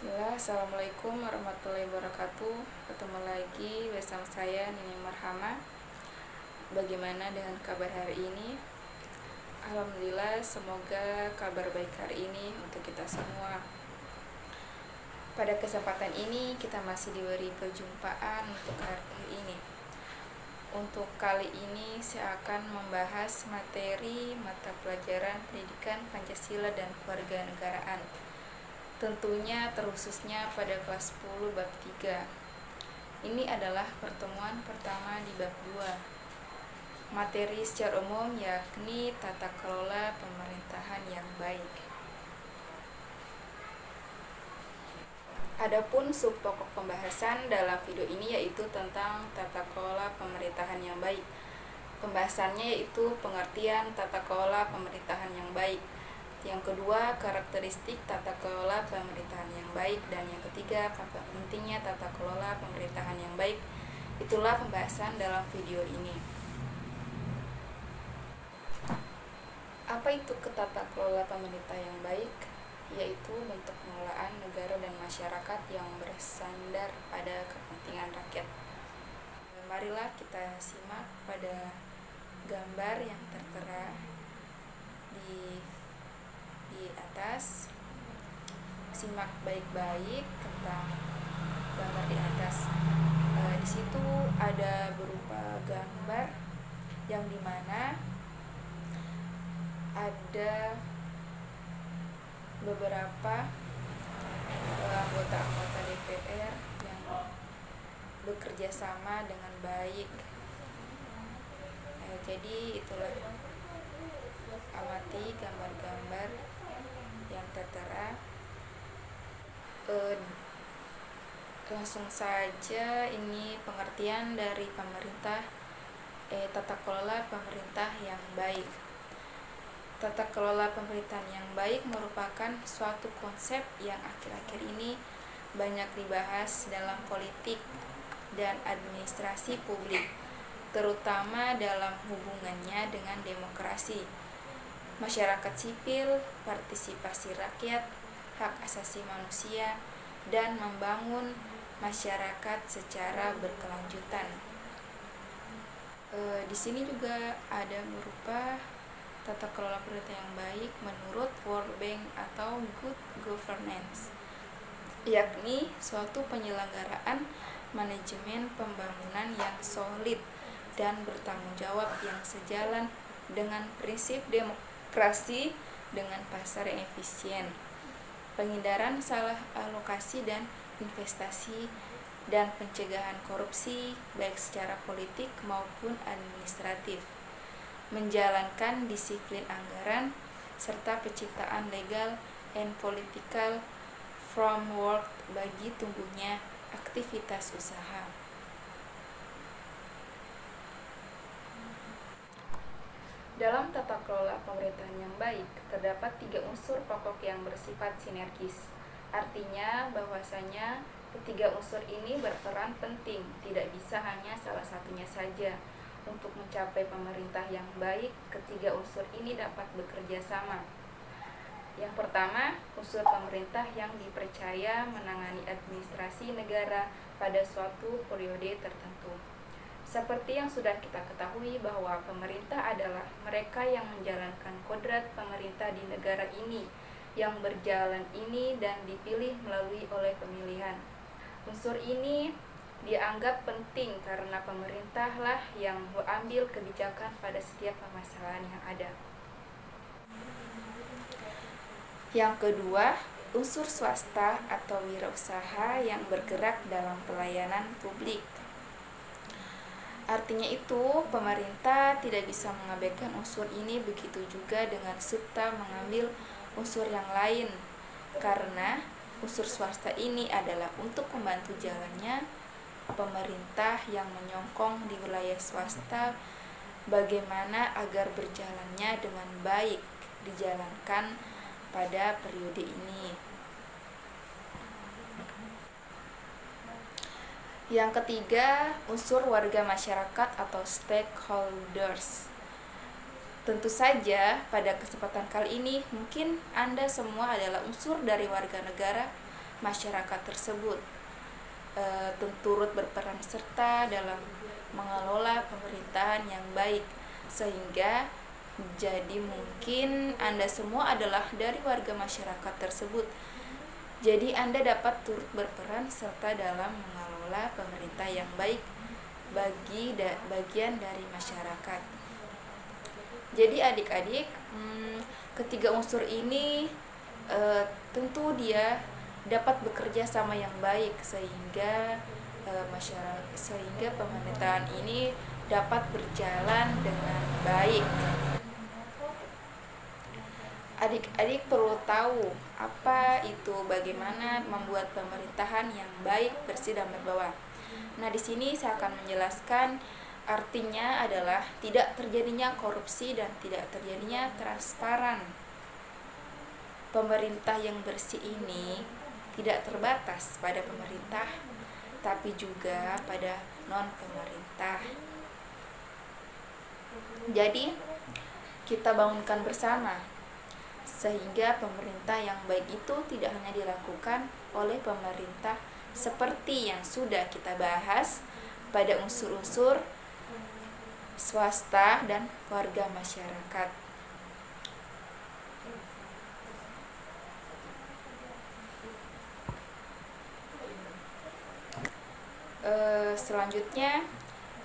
Bismillah, Assalamualaikum warahmatullahi wabarakatuh. Ketemu lagi bersama saya Nini Marhama. Bagaimana dengan kabar hari ini? Alhamdulillah, semoga kabar baik hari ini untuk kita semua. Pada kesempatan ini kita masih diberi perjumpaan untuk hari ini. Untuk kali ini saya akan membahas materi mata pelajaran pendidikan Pancasila dan Kewarganegaraan, tentunya terkhususnya pada kelas 10 bab 3. Ini adalah pertemuan pertama di bab 2. Materi secara umum yakni tata kelola pemerintahan yang baik. Adapun sub pokok pembahasan dalam video ini yaitu tentang tata kelola pemerintahan yang baik. Pembahasannya yaitu pengertian tata kelola pemerintahan yang baik. Yang kedua, karakteristik tata kelola pemerintahan yang baik. Dan yang ketiga, pentingnya tata kelola pemerintahan yang baik. Itulah pembahasan dalam video ini. Apa itu tata kelola pemerintah yang baik? Yaitu bentuk pengelolaan negara dan masyarakat yang bersandar pada kepentingan rakyat. Marilah kita simak pada gambar yang tertera di atas. Simak baik-baik tentang gambar di atas. Di situ ada berupa gambar yang dimana ada beberapa anggota-anggota DPR yang bekerja sama dengan baik. Jadi itulah, amati gambar-gambar yang tertera. Langsung saja, ini pengertian dari tata kelola pemerintah yang baik. Tata kelola pemerintahan yang baik merupakan suatu konsep yang akhir-akhir ini banyak dibahas dalam politik dan administrasi publik, terutama dalam hubungannya dengan demokrasi, masyarakat sipil, partisipasi rakyat, hak asasi manusia, dan membangun masyarakat secara berkelanjutan. Di sini juga ada berupa tata kelola pemerintahan yang baik menurut World Bank atau Good Governance, yakni suatu penyelenggaraan manajemen pembangunan yang solid dan bertanggung jawab yang sejalan dengan prinsip demokrasi dengan pasar yang efisien, penghindaran salah alokasi dan investasi, dan pencegahan korupsi baik secara politik maupun administratif, menjalankan disiplin anggaran, serta penciptaan legal and political framework bagi tumbuhnya aktivitas usaha. Dalam tata kelola pemerintahan yang baik, terdapat 3 unsur pokok yang bersifat sinergis. Artinya bahwasanya ketiga unsur ini berperan penting, tidak bisa hanya salah satunya saja. Untuk mencapai pemerintah yang baik, ketiga unsur ini dapat bekerja sama. Yang pertama, unsur pemerintah yang dipercaya menangani administrasi negara pada suatu periode tertentu. Seperti yang sudah kita ketahui bahwa pemerintah adalah mereka yang menjalankan kodrat pemerintah di negara ini, yang berjalan ini dan dipilih melalui oleh pemilihan. Unsur ini dianggap penting karena pemerintahlah yang mengambil kebijakan pada setiap permasalahan yang ada. Yang kedua, unsur swasta atau wirausaha yang bergerak dalam pelayanan publik. Artinya itu, pemerintah tidak bisa mengabaikan unsur ini, begitu juga dengan serta mengambil unsur yang lain, karena unsur swasta ini adalah untuk membantu jalannya pemerintah yang menyokong di wilayah swasta bagaimana agar berjalannya dengan baik dijalankan pada periode ini. Yang ketiga, unsur warga masyarakat atau stakeholders. Tentu saja pada kesempatan kali ini mungkin Anda semua adalah unsur dari warga negara masyarakat tersebut turut berperan serta dalam mengelola pemerintahan yang baik, sehingga jadi mungkin Anda semua adalah dari warga masyarakat tersebut. Jadi Anda dapat turut berperan serta dalam mengelola pemerintah yang baik bagi bagian dari masyarakat. Jadi adik-adik, ketiga unsur ini tentu dia dapat bekerja sama yang baik sehingga sehingga pemerintahan ini dapat berjalan dengan baik. Adik-adik perlu tahu apa itu bagaimana membuat pemerintahan yang baik, bersih dan berwibawa. Nah, di sini saya akan menjelaskan artinya adalah tidak terjadinya korupsi dan tidak terjadinya transparan. Pemerintah yang bersih ini tidak terbatas pada pemerintah, tapi juga pada non-pemerintah. Jadi, kita bangunkan bersama sehingga pemerintah yang baik itu tidak hanya dilakukan oleh pemerintah seperti yang sudah kita bahas pada unsur-unsur swasta dan warga masyarakat. Selanjutnya,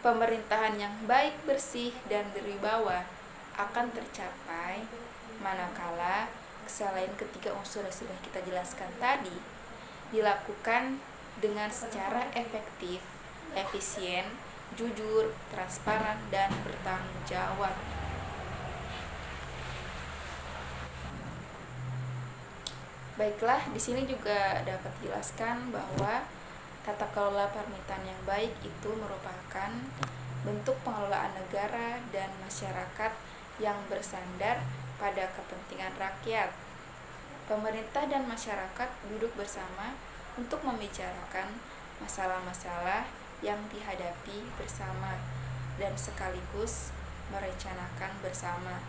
pemerintahan yang baik, bersih, dan berwibawa akan tercapai manakala selain ketiga unsur yang sudah kita jelaskan tadi dilakukan dengan secara efektif, efisien, jujur, transparan, dan bertanggung jawab. Baiklah, di sini juga dapat dijelaskan bahwa tata kelola pemerintahan yang baik itu merupakan bentuk pengelolaan negara dan masyarakat yang bersandar pada kepentingan rakyat. Pemerintah dan masyarakat duduk bersama untuk membicarakan masalah-masalah yang dihadapi bersama dan sekaligus merencanakan bersama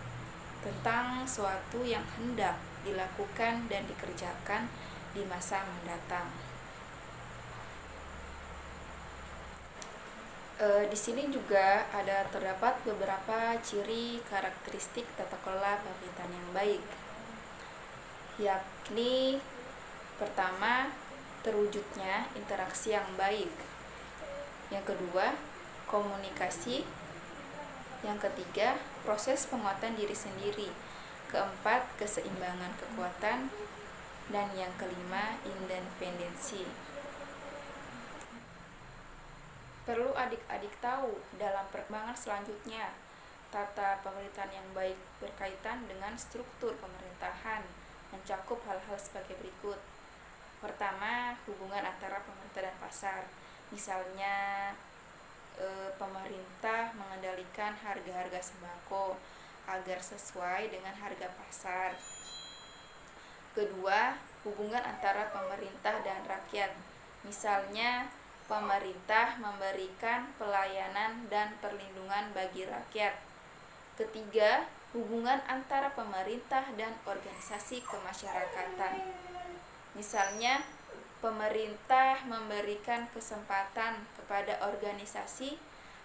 tentang suatu yang hendak dilakukan dan dikerjakan di masa mendatang. Di sini juga terdapat beberapa ciri karakteristik tata kelola pemerintahan yang baik, yakni pertama, terwujudnya interaksi yang baik. Yang kedua, komunikasi. Yang ketiga, proses penguatan diri sendiri. Keempat, keseimbangan kekuatan. Dan yang kelima, independensi. Perlu adik-adik tahu dalam perkembangan selanjutnya, tata pemerintahan yang baik berkaitan dengan struktur pemerintahan, mencakup hal-hal sebagai berikut. Pertama, hubungan antara pemerintah dan pasar. Misalnya, pemerintah mengendalikan harga-harga sembako agar sesuai dengan harga pasar. Kedua, hubungan antara pemerintah dan rakyat. Misalnya, pemerintah memberikan pelayanan dan perlindungan bagi rakyat. Ketiga, hubungan antara pemerintah dan organisasi kemasyarakatan. Misalnya, pemerintah memberikan kesempatan kepada organisasi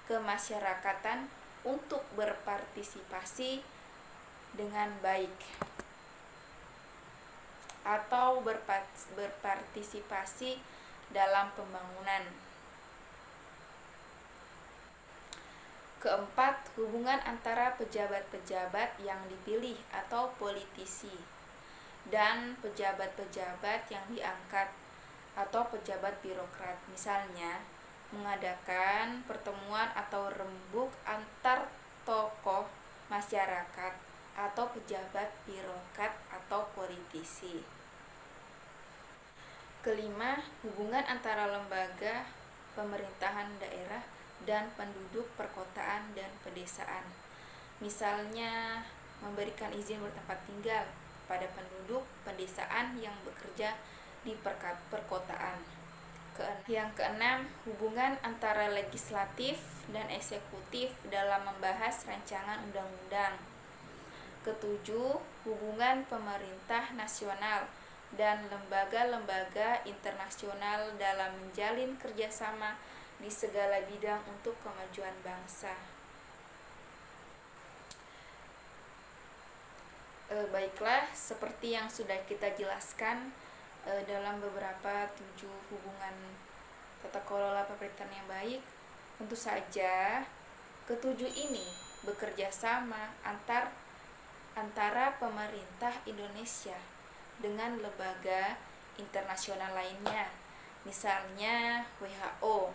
kemasyarakatan untuk berpartisipasi dengan baik atau berpartisipasi dalam pembangunan. Keempat, hubungan antara pejabat-pejabat yang dipilih atau politisi dan pejabat-pejabat yang diangkat atau pejabat birokrat. Misalnya, mengadakan pertemuan atau rembuk antar tokoh masyarakat atau pejabat birokrat atau politisi. Kelima, hubungan antara lembaga pemerintahan daerah dan penduduk perkotaan dan pedesaan. Misalnya, memberikan izin bertempat tinggal pada penduduk pedesaan yang bekerja di perkotaan. Yang keenam, hubungan antara legislatif dan eksekutif dalam membahas rancangan undang-undang. Ketujuh, hubungan pemerintah nasional dan lembaga-lembaga internasional dalam menjalin kerjasama di segala bidang untuk kemajuan bangsa. Baiklah, seperti yang sudah kita jelaskan dalam beberapa 7 hubungan tata kelola pemerintahan yang baik, tentu saja ketujuh ini bekerja sama antara pemerintah Indonesia dengan lembaga internasional lainnya, misalnya WHO.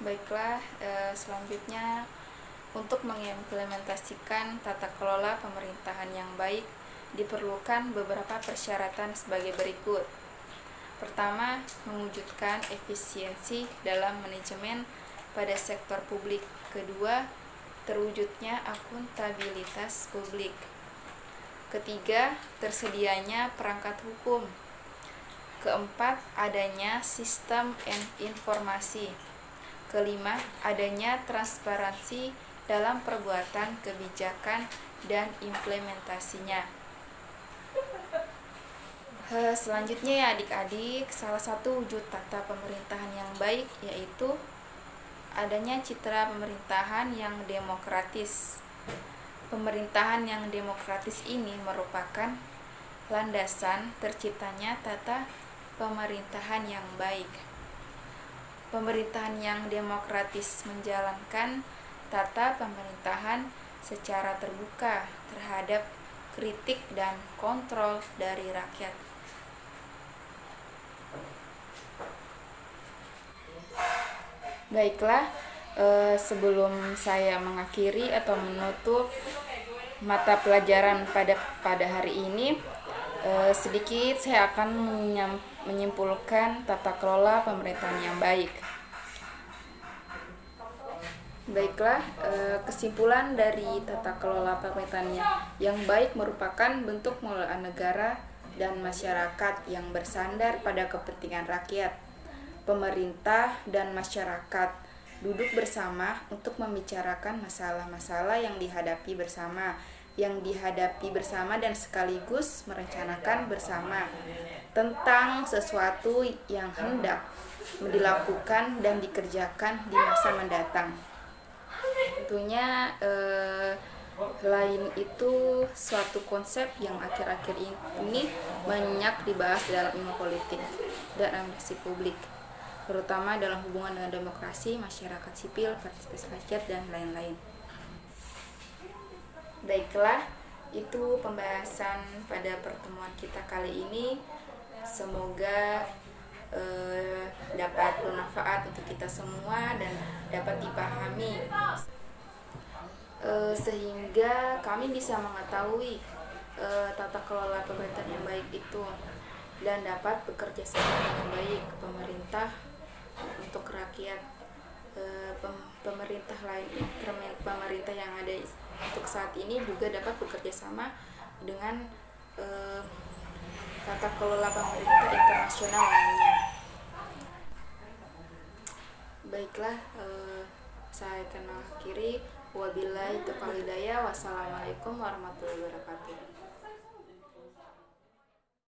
Baiklah, selanjutnya untuk mengimplementasikan tata kelola pemerintahan yang baik diperlukan beberapa persyaratan sebagai berikut. Pertama, mewujudkan efisiensi dalam manajemen pada sektor publik. Kedua, terwujudnya akuntabilitas publik. Ketiga, tersedianya perangkat hukum. Keempat, adanya sistem informasi. Kelima, adanya transparansi dalam perbuatan kebijakan dan implementasinya. Selanjutnya ya adik-adik, salah satu wujud tata pemerintahan yang baik yaitu adanya citra pemerintahan yang demokratis. Pemerintahan yang demokratis ini merupakan landasan terciptanya tata pemerintahan yang baik. Pemerintahan yang demokratis menjalankan tata pemerintahan secara terbuka terhadap kritik dan kontrol dari rakyat. Baiklah, sebelum saya mengakhiri atau menutup mata pelajaran pada hari ini, sedikit saya akan menyimpulkan tata kelola pemerintahan yang baik. Baiklah, kesimpulan dari tata kelola pemerintahan yang baik merupakan bentuk pengelolaan negara dan masyarakat yang bersandar pada kepentingan rakyat. Pemerintah dan masyarakat duduk bersama untuk membicarakan masalah-masalah yang dihadapi bersama dan sekaligus merencanakan bersama tentang sesuatu yang hendak dilakukan dan dikerjakan di masa mendatang. Tentunya lain itu suatu konsep yang akhir-akhir ini banyak dibahas dalam ilmu politik dan administrasi publik, terutama dalam hubungan dengan demokrasi, masyarakat sipil, partisipasi rakyat, dan lain-lain. Baiklah, itu pembahasan pada pertemuan kita kali ini. Semoga dapat bermanfaat untuk kita semua dan dapat dipahami sehingga kami bisa mengetahui tata kelola pemerintahan yang baik itu dan dapat bekerja sama dengan baik pemerintah untuk rakyat. Pemerintah yang ada untuk saat ini juga dapat bekerja sama dengan tata kelola pemerintah internasional lainnya. Baiklah, saya akan mengakhiri. Wabillahi taufiq wal hidayah. Wassalamualaikum warahmatullahi wabarakatuh.